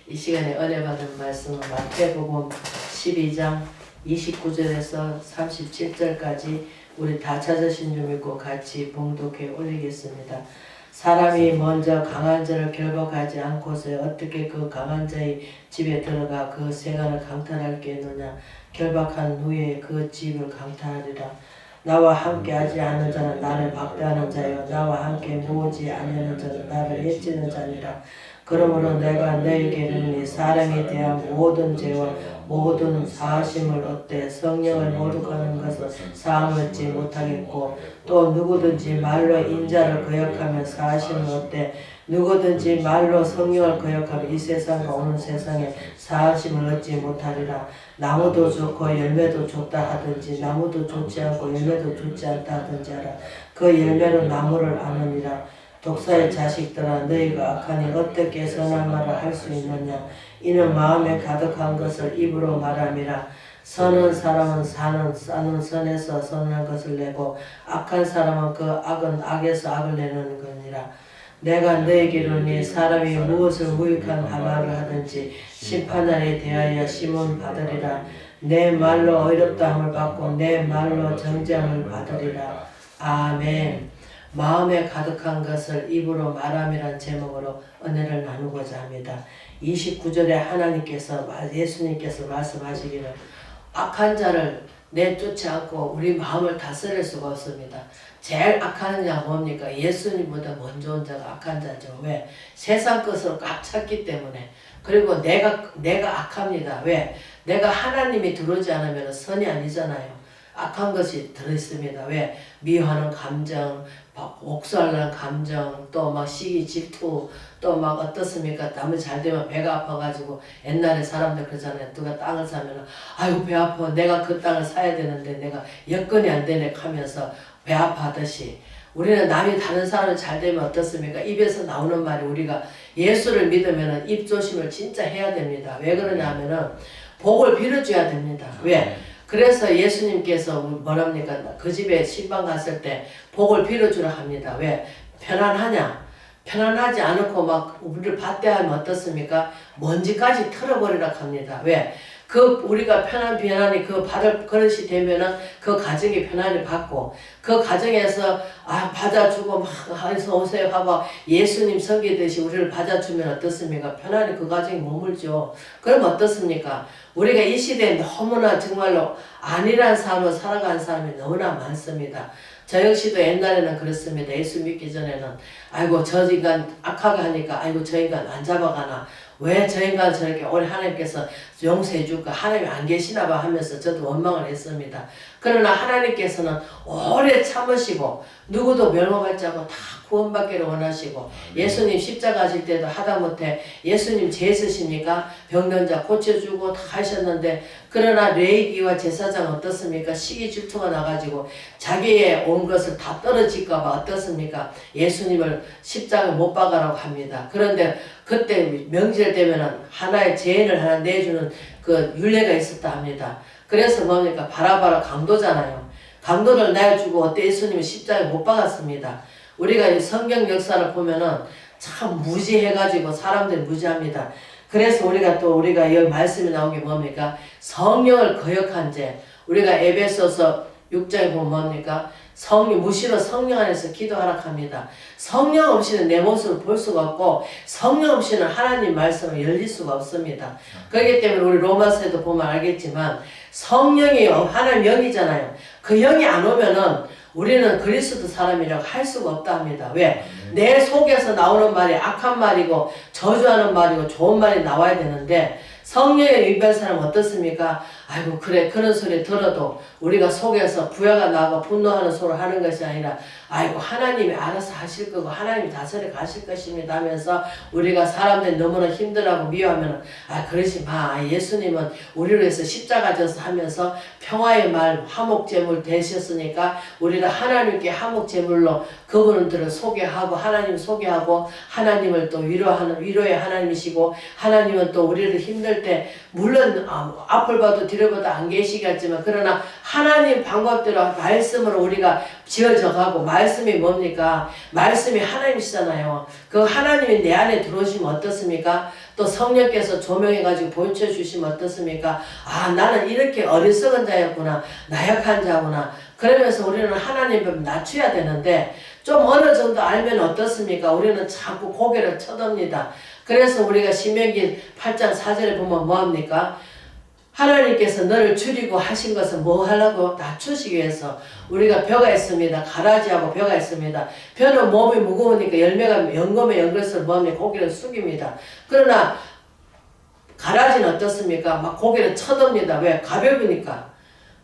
이 시간에 은혜 받은 말씀은 마태복음 12장 29절에서 37절까지 우리 다 찾으신 줄 믿고 같이 봉독해 올리겠습니다. 사람이 먼저 강한 자를 결박하지 않고서 어떻게 그 강한 자의 집에 들어가 그 생활을 강탈하겠느냐. 결박한 후에 그 집을 강탈하리라. 나와 함께 하지 않은 자는 나를 박대하는 자요 나와 함께 모으지 아니하는 자는 나를 해치는 자니라. 그러므로 내가 너에게 이르노니 사람에 대한 모든 죄와 모든 사하심을 얻되 성령을 모독하는 것은 사함을 얻지 못하겠고 또 누구든지 말로 인자를 거역하면 사하심을 얻되 누구든지 말로 성령을 거역하면 이 세상과 오는 세상에 사하심을 얻지 못하리라. 나무도 좋고 열매도 좋다 하든지 나무도 좋지 않고 열매도 좋지 않다 하든지 하라. 그 열매로 나무를 아느니라. 독사의 자식들아 너희가 악하니 어떻게 선한 말을 할 수 있느냐. 이는 마음에 가득한 것을 입으로 말함이라. 선한 사람은 싸는 선에서 선한 것을 내고 악한 사람은 그 악은 악에서 악을 내는 거니라. 내가 너에게 이르노니 사람이 무엇을 무익한 말을 하든지 심판날에 대하여 심은 받으리라. 내 말로 어렵다함을 받고 내 말로 정죄함을 받으리라. 아멘. 마음에 가득한 것을 입으로 말함이란 제목으로 은혜를 나누고자 합니다. 29절에 하나님께서 예수님께서 말씀하시기를 악한 자를 내쫓지 않고 우리 마음을 다스릴 수가 없습니다. 제일 악한 자가 뭡니까? 예수님보다 먼저 온 자가 악한 자죠. 왜? 세상 것으로 꽉 찼기 때문에. 그리고 내가 악합니다. 왜? 내가 하나님이 들어오지 않으면 선이 아니잖아요. 악한 것이 들어있습니다. 왜? 미워하는 감정, 옥살라는 감정, 또 막 시기 질투, 또 막 어떻습니까? 남이 잘 되면 배가 아파가지고 옛날에 사람들 그러잖아요. 누가 땅을 사면 아이고 배 아파. 내가 그 땅을 사야 되는데 내가 여건이 안 되네 하면서 배 아파하듯이 우리는 남이 다른 사람이 잘 되면 어떻습니까? 입에서 나오는 말이 우리가 예수를 믿으면 입 조심을 진짜 해야 됩니다. 왜 그러냐 하면은 복을 빌어줘야 됩니다. 왜? 그래서 예수님께서 뭐랍니까? 그 집에 신방 갔을 때 복을 빌어주라 합니다. 왜? 편안하냐? 편안하지 않고 막 우리를 받대하면 어떻습니까? 먼지까지 털어버리라 합니다. 왜? 우리가 편안히 그 받을 그릇이 되면은 그 가정이 편안히 받고 그 가정에서 받아주고 막 해서 오세요 하고 예수님 섬기듯이 우리를 받아주면 어떻습니까? 편안히 그 가정이 머물죠. 그럼 어떻습니까? 우리가 이 시대에 너무나 정말로 아니란 삶을 살아가는 사람이 너무나 많습니다. 저 역시도 옛날에는 그렇습니다. 예수 믿기 전에는 아이고 저 인간 악하게 하니까 아이고 저 인간 안 잡아가나 왜 저 인간 저렇게 오래 하나님께서 용서해 줄까 하나님이 안 계시나 봐 하면서 저도 원망을 했습니다. 그러나 하나님께서는 오래 참으시고 누구도 멸망하지 않고 다 구원받기를 원하시고 예수님 십자가 질 때도 하다못해 예수님 죄 있으십니까? 병든 자 고쳐주고 다 하셨는데 그러나 레위기와 제사장 어떻습니까? 시기 질투가 나가지고 자기의 온 것을 다 떨어질까 봐 어떻습니까? 예수님을 십자가에 못 박으라고 합니다. 그런데 그때 명절 되면은 하나의 죄인을 하나 내주는 그 율례가 있었다 합니다. 그래서 뭡니까? 바라바라 강도잖아요. 강도를 내주고 어때 예수님이 십자가에 못 박았습니다. 우리가 이 성경 역사를 보면은 참 무지해가지고 사람들이 무지합니다. 그래서 우리가 여기 말씀이 나온 게 뭡니까? 성령을 거역한 죄. 우리가 에베소서 6장에 보면 뭡니까? 무시로 성령 안에서 기도하라 합니다. 성령 없이는 내 모습을 볼 수가 없고 성령 없이는 하나님 말씀을 열릴 수가 없습니다. 그렇기 때문에 우리 로마서에도 보면 알겠지만 성령이 하나님 영이잖아요. 그 영이 안 오면은 우리는 그리스도 사람이라고 할 수가 없다 합니다. 왜? 내 속에서 나오는 말이 악한 말이고 저주하는 말이고 좋은 말이 나와야 되는데 성령의 위배한 사람은 어떻습니까? 아이고 그래 그런 소리 들어도 우리가 속에서 부야가 나고 분노하는 소리를 하는 것이 아니라 아이고 하나님이 알아서 하실 거고 하나님이 다스려 가실 것입니다 하면서 우리가 사람들이 너무나 힘들어하고 미워하면 그러지 마. 예수님은 우리를 위해서 십자가 져서 하면서 평화의 말 화목제물 되셨으니까 우리가 하나님께 화목제물로 그분들을 소개하고 하나님 소개하고 하나님을 또 위로의 하나님이시고 하나님은 또 우리를 힘들 때 물론 앞을 봐도 뒤를 봐도 안 계시겠지만 그러나 하나님 방법대로 말씀으로 우리가 지어져 가고 말씀이 뭡니까? 말씀이 하나님이시잖아요. 그 하나님이 내 안에 들어오시면 어떻습니까? 또 성령께서 조명해가지고 보여주시면 어떻습니까? 아, 나는 이렇게 어리석은 자였구나, 나약한 자구나. 그러면서 우리는 하나님을 낮춰야 되는데 좀 어느 정도 알면 어떻습니까? 우리는 자꾸 고개를 쳐듭니다. 그래서 우리가 신명기 8장 4절에 보면 뭐합니까? 하나님께서 너를 줄이고 하신 것은 뭐 하려고? 낮추시기 위해서. 우리가 벼가 있습니다. 가라지하고 벼가 있습니다. 벼는 몸이 무거우니까 열매가 연금에 연것을 뭐합니까? 고개를 숙입니다. 그러나 가라지는 어떻습니까? 막 고개를 쳐듭니다. 왜? 가벼우니까.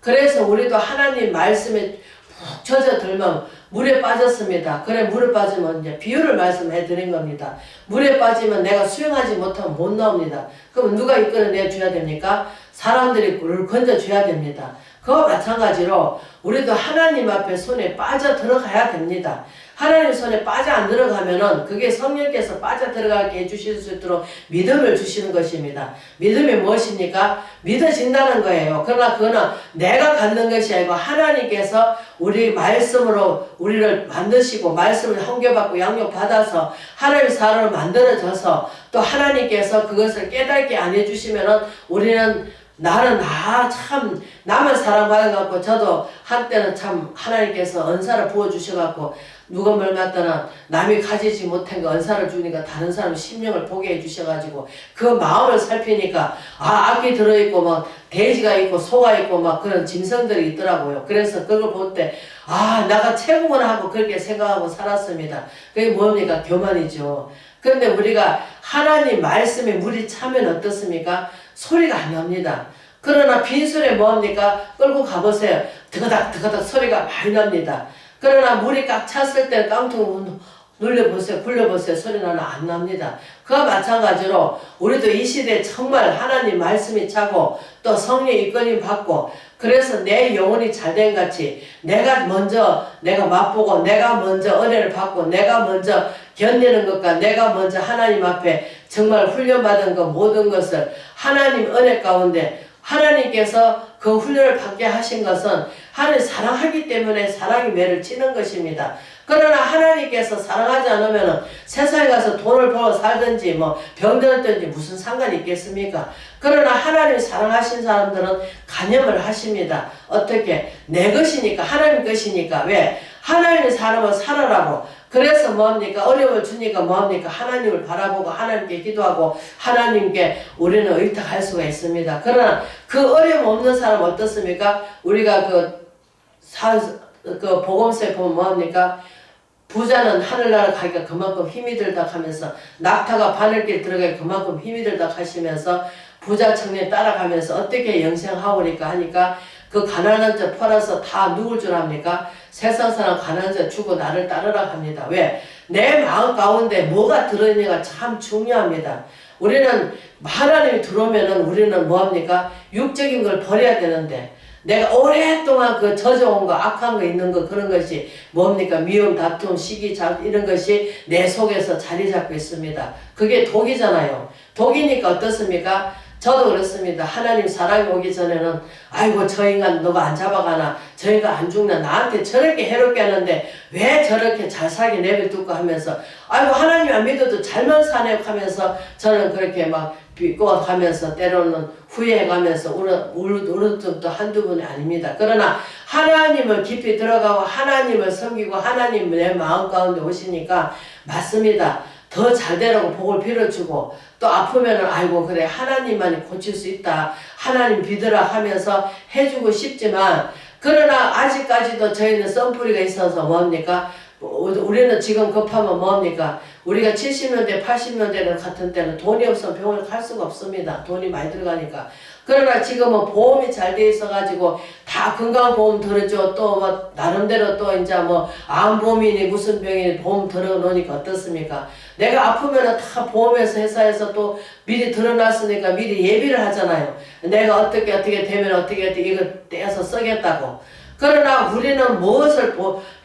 그래서 우리도 하나님 말씀에 푹 젖어들면 물에 빠졌습니다. 그래, 물에 빠지면 이제 비유를 말씀해 드린 겁니다. 물에 빠지면 내가 수영하지 못하면 못 나옵니다. 그럼 누가 이끌어내 줘야 됩니까? 사람들이 물을 건져 줘야 됩니다. 그와 마찬가지로 우리도 하나님 앞에 손에 빠져 들어가야 됩니다. 하나님 손에 빠져 안 들어가면은 그게 성령께서 빠져 들어가게 해주실 수 있도록 믿음을 주시는 것입니다. 믿음이 무엇입니까? 믿어진다는 거예요. 그러나 그거는 내가 갖는 것이 아니고 하나님께서 우리 말씀으로 우리를 만드시고 말씀을 헌교받고 양육받아서 하나님의 사람을 만들어져서 또 하나님께서 그것을 깨닫게 안 해주시면은 우리는 나는 참 나만 사랑받은 것 같고 저도 한때는 참 하나님께서 은사를 부어주셔갖고 누가 말 맞다나 남이 가지지 못한 그 은사를 주니까 다른 사람 심령을 보게 해주셔가지고 그 마음을 살피니까 악이 들어있고 막 돼지가 있고 소가 있고 막 그런 짐승들이 있더라고요. 그래서 그걸 볼 때 내가 최고구나 하고 그렇게 생각하고 살았습니다. 그게 뭡니까? 교만이죠. 그런데 우리가 하나님 말씀에 물이 차면 어떻습니까? 소리가 안 납니다. 그러나 빈술에 뭐합니까? 끌고 가보세요. 드가닥 드가닥 소리가 많이 납니다. 그러나 물이 꽉 찼을 때 깡통 눌려보세요. 굴려보세요. 소리는 안 납니다. 그와 마찬가지로 우리도 이 시대에 정말 하나님 말씀이 차고 또 성령 이끌림 받고 그래서 내 영혼이 잘된 같이 내가 먼저 내가 맛보고 내가 먼저 은혜를 받고 내가 먼저 견디는 것과 내가 먼저 하나님 앞에 정말 훈련받은 것 모든 것을 하나님 은혜 가운데 하나님께서 그 훈련을 받게 하신 것은 하나님 사랑하기 때문에 사랑이 매를 치는 것입니다. 그러나 하나님께서 사랑하지 않으면 세상에 가서 돈을 벌어 살든지 뭐 병들었든지 무슨 상관이 있겠습니까? 그러나 하나님 사랑하신 사람들은 간염을 하십니다. 어떻게? 내 것이니까 하나님 것이니까. 왜? 하나님의 사람을 살아라고. 그래서 뭐합니까? 어려움을 주니까 뭐합니까? 하나님을 바라보고 하나님께 기도하고 하나님께 우리는 의탁할 수가 있습니다. 그러나 그 어려움 없는 사람 어떻습니까? 우리가 그 복음서에 보면 뭐합니까? 부자는 하늘나라 가기가 그만큼 힘이 들다 하면서 낙타가 바늘길 들어가기 그만큼 힘이 들다 하시면서 부자 청년 따라가면서 어떻게 영생하오니까 하니까 그 가난한 자 팔아서 다 누굴 줄 압니까? 세상 사람 가난한 자 주고 나를 따르라 합니다. 왜? 내 마음 가운데 뭐가 들어있느냐가 참 중요합니다. 우리는 하나님이 들어오면은 우리는 뭐합니까? 육적인 걸 버려야 되는데 내가 오랫동안 그 젖어온 거 악한 거 있는 거 그런 것이 뭡니까? 미움, 다툼, 시기, 이런 것이 내 속에서 자리 잡고 있습니다. 그게 독이잖아요. 독이니까 어떻습니까? 저도 그렇습니다. 하나님 사랑이 오기 전에는 아이고 저 인간 너가 안 잡아가나 저 인간 안 죽나 나한테 저렇게 해롭게 하는데 왜 저렇게 잘 살게 내버려두고 하면서 아이고 하나님 안 믿어도 잘만 사네 하면서 저는 그렇게 막 비꼬가면서 때로는 후회해가면서 울은 적도 한두 번이 아닙니다. 그러나 하나님을 깊이 들어가고 하나님을 섬기고 하나님 내 마음 가운데 오시니까 맞습니다. 더 잘되라고 복을 빌어주고 또 아프면은 아이고 그래 하나님만이 고칠 수 있다 하나님 믿으라 하면서 해주고 싶지만 그러나 아직까지도 저희는 썬뿌리가 있어서 뭡니까? 우리는 지금 급하면 뭡니까? 우리가 70년대 80년대 같은 때는 돈이 없으면 병원에 갈 수가 없습니다. 돈이 많이 들어가니까. 그러나 지금은 보험이 잘 돼 있어가지고 다 건강보험 들어줘 또 뭐 나름대로 또 이제 뭐 암보험이니 무슨 병이니 보험 들어놓으니까 어떻습니까? 내가 아프면은 다 보험에서 회사에서 또 미리 들어놨으니까 미리 예비를 하잖아요. 내가 어떻게 되면 어떻게 이거 떼서 쓰겠다고. 그러나 우리는 무엇을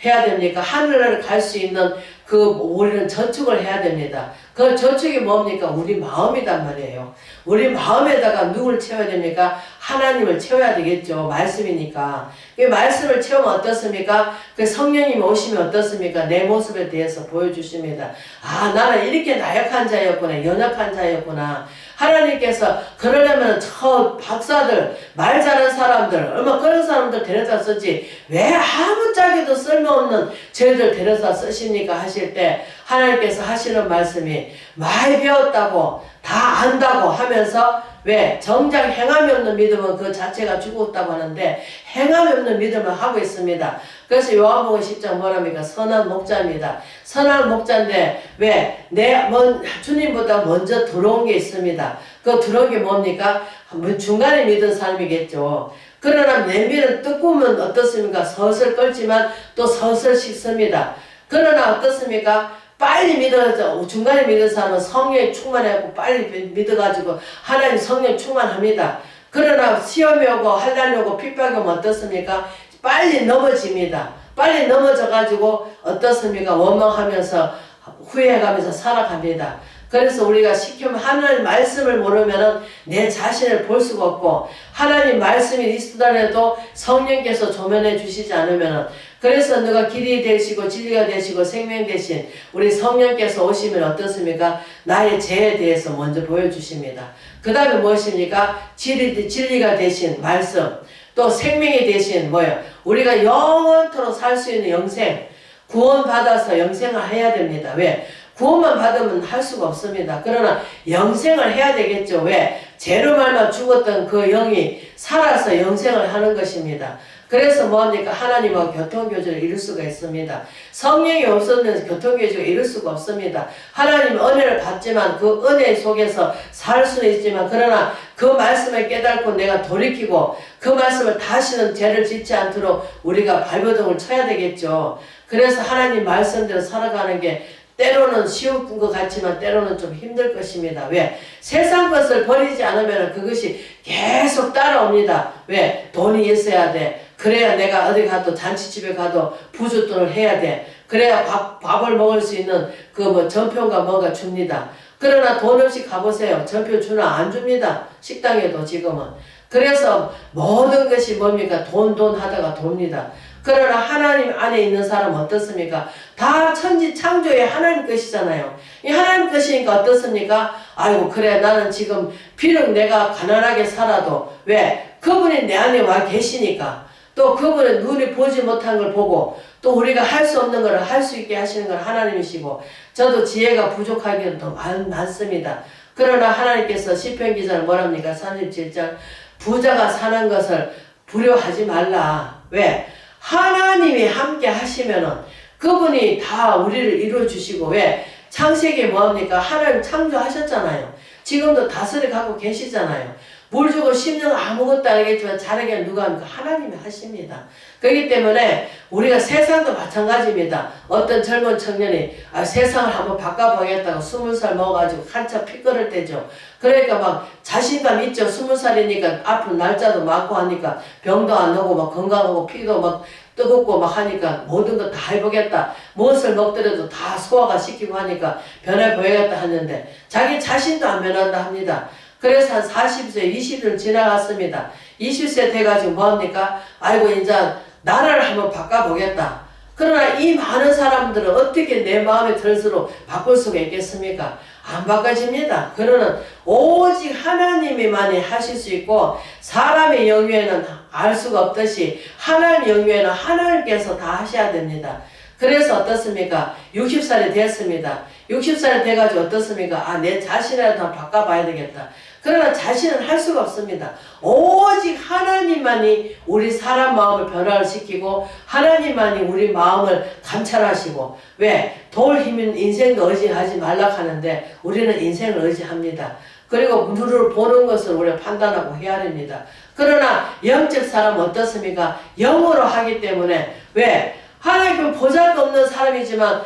해야 됩니까? 하늘을 갈 수 있는 우리는 저축을 해야 됩니다. 그 저축이 뭡니까? 우리 마음이단 말이에요. 우리 마음에다가 누굴 채워야 됩니까? 하나님을 채워야 되겠죠. 말씀이니까. 그 말씀을 채우면 어떻습니까? 그 성령님 오시면 어떻습니까? 내 모습에 대해서 보여주십니다. 아, 나는 이렇게 나약한 자였구나. 연약한 자였구나. 하나님께서 그러려면 저 박사들, 말 잘하는 사람들, 얼마 그런 사람들 데려다 쓰지 왜 아무짝에도 쓸모없는 저희들 데려다 쓰십니까? 하실 때 하나님께서 하시는 말씀이 많이 배웠다고 다 안다고 하면서 왜 정작 행함이 없는 믿음은 그 자체가 죽었다고 하는데 행함이 없는 믿음을 하고 있습니다. 그래서 요한복음 10장 뭐랍니까? 선한 목자입니다. 선한 목자인데 왜 주님보다 먼저 들어온 게 있습니다. 그 들어온 게 뭡니까? 중간에 믿은 사람이겠죠. 그러나 냄비는 뜨거우면 어떻습니까? 서슬 끓지만 또 서슬 식습니다. 그러나 어떻습니까? 빨리 믿어서 중간에 믿은 사람은 성령이 충만해갖고 빨리 믿어가지고 하나님 성령 충만합니다. 그러나 시험이 오고 환난이 오고 핍박이 오면 어떻습니까? 빨리 넘어집니다. 빨리 넘어져가지고 어떻습니까? 원망하면서 후회해가면서 살아갑니다. 그래서 우리가 시키면 하나님 말씀을 모르면은 내 자신을 볼 수가 없고 하나님 말씀이 있으더라도 성령께서 조명해 주시지 않으면은 그래서 너가 길이 되시고 진리가 되시고 생명 되신 우리 성령께서 오시면 어떻습니까? 나의 죄에 대해서 먼저 보여주십니다. 그 다음에 무엇입니까? 진리가 되신 말씀 또 생명이 되신 우리가 영원토록 살 수 있는 영생 구원받아서 영생을 해야 됩니다. 왜? 구원만 받으면 할 수가 없습니다. 그러나 영생을 해야 되겠죠. 왜? 죄로 말미암아 죽었던 그 영이 살아서 영생을 하는 것입니다. 그래서 뭐합니까? 하나님과 교통교제를 이룰 수가 있습니다. 성령이 없으면 교통교제가 이룰 수가 없습니다. 하나님 은혜를 받지만 그 은혜 속에서 살 수는 있지만 그러나 그 말씀을 깨닫고 내가 돌이키고 그 말씀을 다시는 죄를 짓지 않도록 우리가 발버둥을 쳐야 되겠죠. 그래서 하나님 말씀대로 살아가는 게 때로는 쉬운 것 같지만 때로는 좀 힘들 것입니다. 왜? 세상 것을 버리지 않으면 그것이 계속 따라옵니다. 왜? 돈이 있어야 돼. 그래야 내가 어디 가도 잔치집에 가도 부잣돈을 해야 돼. 그래야 밥을 먹을 수 있는 전표가 뭐가 줍니다. 그러나 돈 없이 가보세요. 전표 주나 안 줍니다. 식당에도 지금은. 그래서 모든 것이 뭡니까? 돈 하다가 돕니다. 그러나 하나님 안에 있는 사람은 어떻습니까? 다 천지 창조의 하나님 것이잖아요. 이 하나님 것이니까 어떻습니까? 아이고 그래 나는 지금 비록 내가 가난하게 살아도 왜? 그분이 내 안에 와 계시니까 또 그분은 눈이 보지 못한 걸 보고 또 우리가 할 수 없는 것을 할 수 있게 하시는 건 하나님이시고 저도 지혜가 부족하기는 더 많습니다. 그러나 하나님께서 시편 기자는 뭐랍니까? 37장 부자가 사는 것을 두려워하지 말라. 왜? 하나님이 함께 하시면은 그분이 다 우리를 이루어주시고 왜? 창세기에 뭐합니까? 하나님 창조하셨잖아요. 지금도 다스려 갖고 계시잖아요. 물 주고 심는 아무것도 아니겠지만 자라게 누가 합니까? 하나님이 하십니다. 그렇기 때문에 우리가 세상도 마찬가지입니다. 어떤 젊은 청년이 세상을 한번 바꿔보겠다고 20살 먹어가지고 한참 피 끓을 때죠. 그러니까 막 자신감 있죠. 20살이니까 아픈 날짜도 많고 하니까 병도 안 오고 막 건강하고 피도 막 뜨겁고 막 하니까 모든 거 다 해보겠다. 무엇을 먹더라도 다 소화가 시키고 하니까 변해 보여야겠다 하는데 자기 자신도 안 변한다 합니다. 그래서 한 40세, 20을 지나갔습니다. 20세 돼가지고 뭐합니까? 아이고 이제 나라를 한번 바꿔보겠다. 그러나 이 많은 사람들은 어떻게 내 마음에 들수록 바꿀 수가 있겠습니까? 안 바꿔집니다. 그러는 오직 하나님이만이 하실 수 있고 사람의 영유에는 알 수가 없듯이 하나님의 영유에는 하나님께서 다 하셔야 됩니다. 그래서 어떻습니까? 60살이 됐습니다. 60살이 돼가지고 어떻습니까? 내 자신이라도 한번 바꿔봐야 되겠다. 그러나 자신은 할 수가 없습니다. 오직 하나님만이 우리 사람 마음을 변화를 시키고 하나님만이 우리 마음을 감찰하시고 왜? 돌 힘은 인생도 의지하지 말라 하는데 우리는 인생을 의지합니다. 그리고 눈으로 보는 것을 우리가 판단하고 헤아립니다. 그러나 영적 사람은 어떻습니까? 영으로 하기 때문에 왜? 하나님 보잘것없는 사람이지만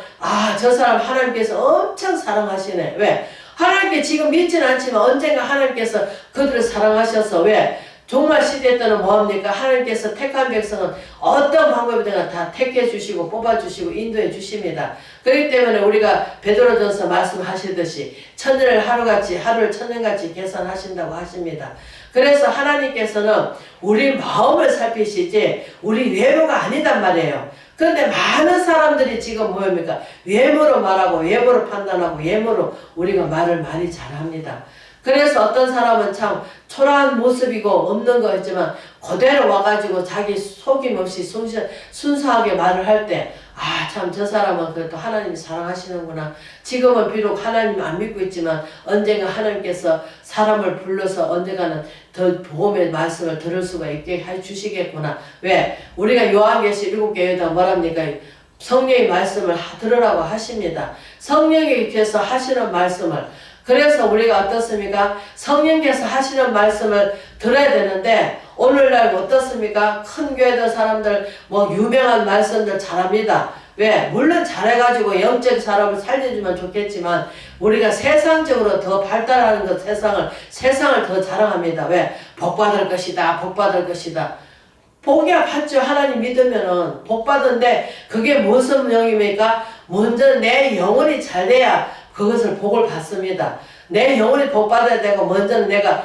저 사람 하나님께서 엄청 사랑하시네. 왜? 하나님께 지금 믿지는 않지만 언젠가 하나님께서 그들을 사랑하셔서 왜? 종말 시대 때는 뭐합니까? 하나님께서 택한 백성은 어떤 방법이든 다 택해 주시고 뽑아 주시고 인도해 주십니다. 그렇기 때문에 우리가 베드로전서 말씀하시듯이 천년을 하루같이 하루를 천년같이 계산하신다고 하십니다. 그래서 하나님께서는 우리 마음을 살피시지 우리 외모가 아니단 말이에요. 그런데 많은 사람들이 지금 뭐입니까? 외모로 말하고 외모로 판단하고 외모로 우리가 말을 많이 잘합니다. 그래서 어떤 사람은 참 초라한 모습이고 없는 거였지만 그대로 와가지고 자기 속임 없이 순수하게 말을 할 때 아, 참 저 사람은 그래도 하나님이 사랑하시는구나. 지금은 비록 하나님 안 믿고 있지만 언젠가 하나님께서 사람을 불러서 언젠가는 더 복음의 말씀을 들을 수가 있게 해주시겠구나. 왜? 우리가 요한계시 7개에다 뭐랍니까? 성령의 말씀을 들으라고 하십니다. 성령께서 하시는 말씀을 그래서 우리가 어떻습니까? 성령께서 하시는 말씀을 들어야 되는데 오늘날 어떻습니까? 큰 교회들 사람들 뭐 유명한 말씀들 잘합니다. 왜? 물론 잘해가지고 영적 사람을 살려주면 좋겠지만 우리가 세상적으로 더 발달하는 것 세상을 더 자랑합니다. 왜? 복받을 것이다. 복받을 것이다. 복이야 받죠. 하나님 믿으면은 복받은데 그게 무슨 영입니까? 먼저 내 영혼이 잘 돼야 그것을 복을 받습니다. 내 영혼이 복받아야 되고 먼저는 내가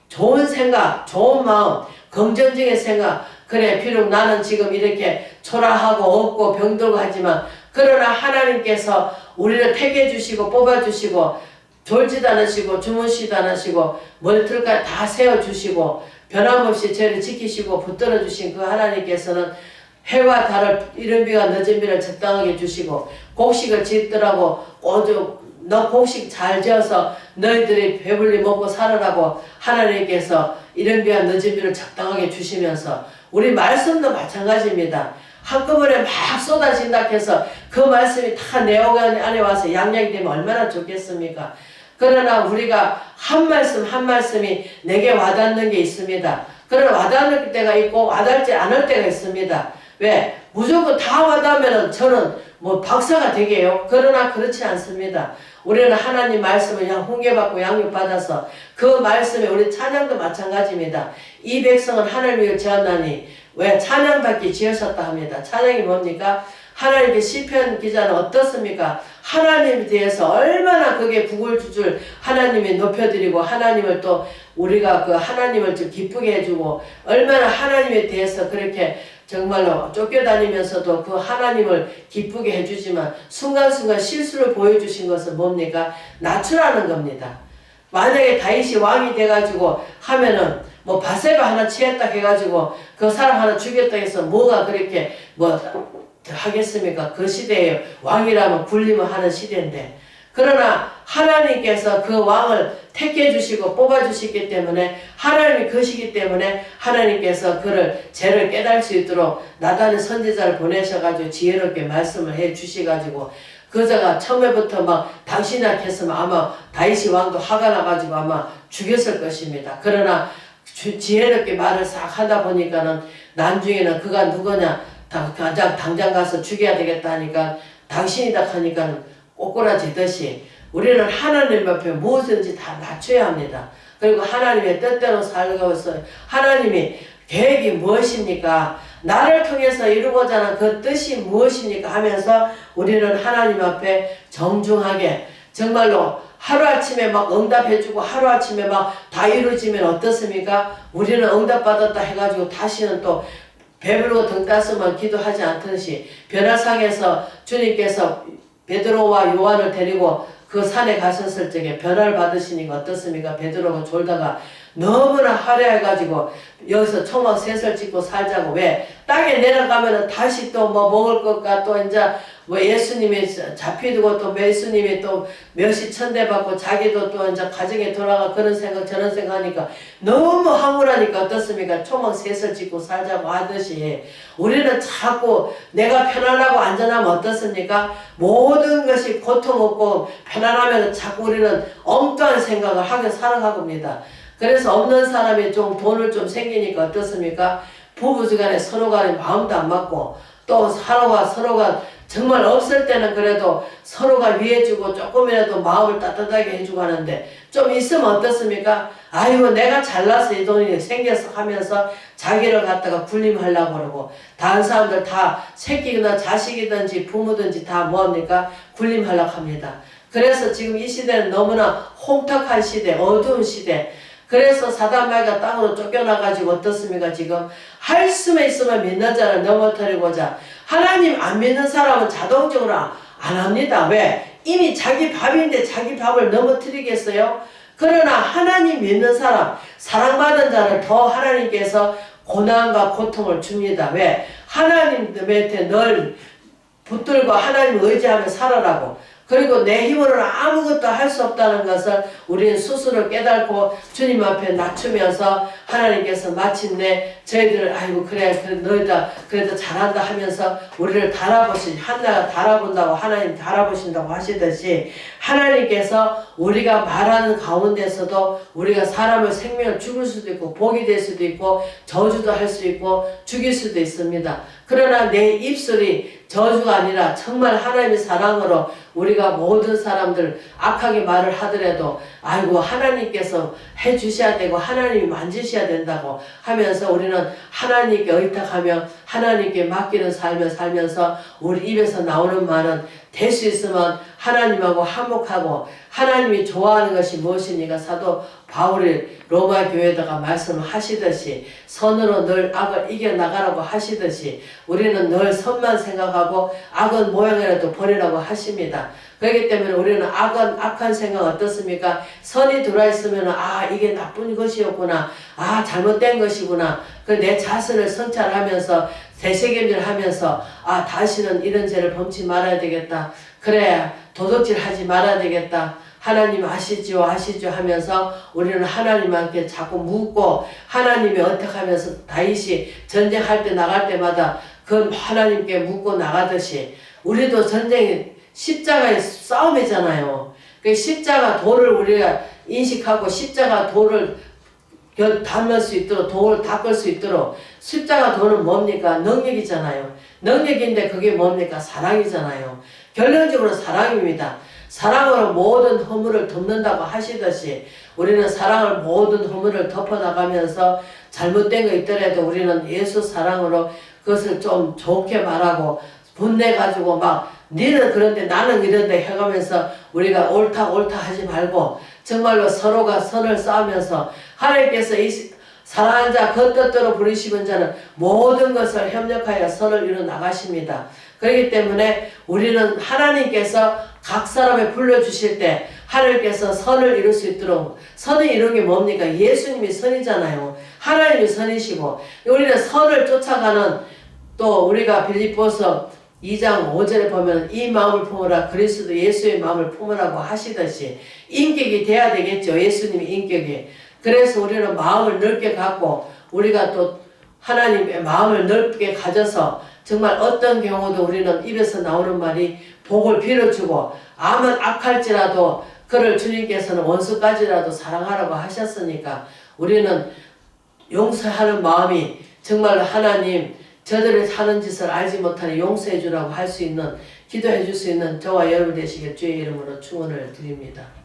좋은 생각, 좋은 마음, 긍정적인 생각 그래 비록 나는 지금 이렇게 초라하고 없고 병들고 하지만 그러나 하나님께서 우리를 택해 주시고 뽑아 주시고 졸지도 않으시고 주무시도 않으시고 머리털까지 다 세워주시고 변함없이 저를 지키시고 붙들어 주신 그 하나님께서는 해와 달을 이른 비와 늦은 비를 적당하게 주시고 곡식을 짓더라고 너 곡식 잘 지어서 너희들이 배불리 먹고 살으라고 하나님께서 이른 비와 늦은 비를 적당하게 주시면서 우리 말씀도 마찬가지입니다. 한꺼번에 막 쏟아진다 해서 그 말씀이 다 내 안에 와서 양양이 되면 얼마나 좋겠습니까? 그러나 우리가 한 말씀 한 말씀이 내게 와닿는 게 있습니다. 그러나 와닿을 때가 있고 와닿지 않을 때가 있습니다. 왜? 무조건 다 와닿으면 저는 뭐 박사가 되게요. 그러나 그렇지 않습니다. 우리는 하나님 말씀을 그냥 훈계받고 양육받아서 그 말씀에 우리 찬양도 마찬가지입니다. 이 백성은 하나님을 지었나니 왜 찬양받기 지으셨다 합니다. 찬양이 뭡니까? 하나님께 시편 기자는 어떻습니까? 하나님에 대해서 얼마나 그게 구글주줄 하나님이 높여드리고 하나님을 또 우리가 그 하나님을 좀 기쁘게 해주고 얼마나 하나님에 대해서 그렇게 정말로 쫓겨다니면서도 그 하나님을 기쁘게 해주지만 순간순간 실수를 보여주신 것은 뭡니까? 낮추라는 겁니다. 만약에 다윗이 왕이 돼가지고 하면은 뭐 바세바 하나 취했다 해가지고 그 사람 하나 죽였다 해서 뭐가 그렇게 뭐 하겠습니까? 그 시대에 왕이라면 굴림을 하는 시대인데 그러나 하나님께서 그 왕을 택해 주시고 뽑아 주시기 때문에 하나님이 그시기 때문에 하나님께서 그를 죄를 깨달을 수 있도록 나단의 선지자를 보내셔가지고 지혜롭게 말씀을 해 주시가지고 그자가 처음에부터 막 당신이라 했으면 아마 다윗이 왕도 화가 나가지고 아마 죽였을 것입니다. 그러나 지혜롭게 말을 싹 하다 보니까는 나중에는 그가 누구냐 당장 가서 죽여야 되겠다 하니까 당신이다 하니까는 꼬꾸라지듯이 우리는 하나님 앞에 무엇인지 다 낮춰야 합니다. 그리고 하나님의 뜻대로 살아가서 하나님이 계획이 무엇입니까? 나를 통해서 이루고자 하는 그 뜻이 무엇입니까? 하면서 우리는 하나님 앞에 정중하게 정말로 하루아침에 막 응답해주고 하루아침에 막 다 이루어지면 어떻습니까? 우리는 응답받았다 해가지고 다시는 또 배부르고 등 따스만 기도하지 않듯이 변화상에서 주님께서 베드로와 요한을 데리고 그 산에 가셨을 적에 변화를 받으시니까 어떻습니까? 베드로가 졸다가 너무나 화려해가지고 여기서 초막 셋을 짓고 살자고 왜? 땅에 내려가면은 다시 또 뭐 먹을 것과 또 이제 뭐 예수님이 잡히고 또 예수님이 또 몇시 천대받고 자기도 또 이제 가정에 돌아가 그런 생각 저런 생각하니까 너무 황홀하니까 어떻습니까? 초막 셋을 짓고 살자고 하듯이 우리는 자꾸 내가 편안하고 안전하면 어떻습니까? 모든 것이 고통 없고 편안하면 자꾸 우리는 엉뚱한 생각을 하게 살아가봅니다. 그래서 없는 사람이 좀 돈을 좀 생기니까 어떻습니까? 부부지간에 서로 간에 마음도 안 맞고 또 서로가 정말 없을 때는 그래도 서로가 위해주고 조금이라도 마음을 따뜻하게 해주고 하는데 좀 있으면 어떻습니까? 아이고 내가 잘나서 이 돈이 생겨서 하면서 자기를 갖다가 군림하려고 그러고 다른 사람들 다 새끼나 자식이든지 부모든지 다 뭐합니까? 군림하려고 합니다. 그래서 지금 이 시대는 너무나 혼탁한 시대, 어두운 시대. 그래서 사단마귀가 땅으로 쫓겨나가지고 어떻습니까? 지금 할 수만 있으면 믿는 자를 넘어뜨리고자 하나님 안 믿는 사람은 자동적으로 안 합니다. 왜? 이미 자기 밥인데 자기 밥을 넘어뜨리겠어요? 그러나 하나님 믿는 사람, 사랑받은 자를 더 하나님께서 고난과 고통을 줍니다. 왜? 하나님한테 늘 붙들고 하나님 의지하며 살아라고. 그리고 내 힘으로는 아무것도 할 수 없다는 것을 우리는 스스로 깨닫고 주님 앞에 낮추면서 하나님께서 마침내 저희들을 아이고 그래 너희다 그래도 잘한다 하면서 우리를 달아보신 한나가 달아본다고 하나님 달아보신다고 하시듯이 하나님께서 우리가 말하는 가운데서도 우리가 사람을 생명을 죽일 수도 있고 복이 될 수도 있고 저주도 할 수 있고 죽일 수도 있습니다. 그러나 내 입술이 저주가 아니라 정말 하나님의 사랑으로 우리가 모든 사람들 악하게 말을 하더라도 아이고 하나님께서 해주셔야 되고 하나님이 만지셔야 된다고 하면서 우리는 하나님께 의탁하며 하나님께 맡기는 삶을 살면서 우리 입에서 나오는 말은 될 수 있으면 하나님하고 화목하고 하나님이 좋아하는 것이 무엇입니까? 사도 바울이 로마 교회에다가 말씀을 하시듯이 선으로 늘 악을 이겨나가라고 하시듯이 우리는 늘 선만 생각하고 악은 모양이라도 버리라고 하십니다. 그렇기 때문에 우리는 악한 생각 어떻습니까? 선이 들어있으면 아 이게 나쁜 것이었구나, 아 잘못된 것이구나, 그 내 자신을 성찰하면서 되새김질 하면서 아 다시는 이런 죄를 범치 말아야 되겠다, 그래 도둑질 하지 말아야 되겠다, 하나님 아시죠 하면서 우리는 하나님한테 자꾸 묻고 하나님이 어떻게 하면서 다윗이 전쟁할 때 나갈 때마다 그 하나님께 묻고 나가듯이 우리도 전쟁이 십자가의 싸움이잖아요. 그 십자가 도를 우리가 인식하고 십자가 도를 닦을 수 있도록 도를 닦을 수 있도록 십자가 도는 뭡니까? 능력이잖아요. 능력인데 그게 뭡니까? 사랑이잖아요. 결론적으로 사랑입니다. 사랑으로 모든 허물을 덮는다고 하시듯이 우리는 사랑을 모든 허물을 덮어나가면서 잘못된 거 있더라도 우리는 예수 사랑으로 그것을 좀 좋게 말하고 분내가지고 막 니는 그런데 나는 이런데 해가면서 우리가 옳다 하지 말고 정말로 서로가 선을 쌓으면서 하나님께서 이 사랑하는 자 그 뜻대로 부르시는 자는 모든 것을 협력하여 선을 이루 나가십니다. 그렇기 때문에 우리는 하나님께서 각 사람을 불러주실 때 하나님께서 선을 이룰 수 있도록, 선을 이룬 게 뭡니까? 예수님이 선이잖아요. 하나님이 선이시고 우리는 선을 쫓아가는, 또 우리가 빌립보서 2장 5절에 보면 이 마음을 품으라 그리스도 예수의 마음을 품으라고 하시듯이 인격이 돼야 되겠죠. 예수님의 인격이. 그래서 우리는 마음을 넓게 갖고 우리가 또 하나님의 마음을 넓게 가져서 정말 어떤 경우도 우리는 입에서 나오는 말이 복을 빌어주고 아무 악할지라도 그를 주님께서는 원수까지라도 사랑하라고 하셨으니까 우리는 용서하는 마음이 정말 하나님 저들의 사는 짓을 알지 못하니 용서해 주라고 할 수 있는, 기도해 줄 수 있는 저와 여러분 되시길 주의 이름으로 축원을 드립니다.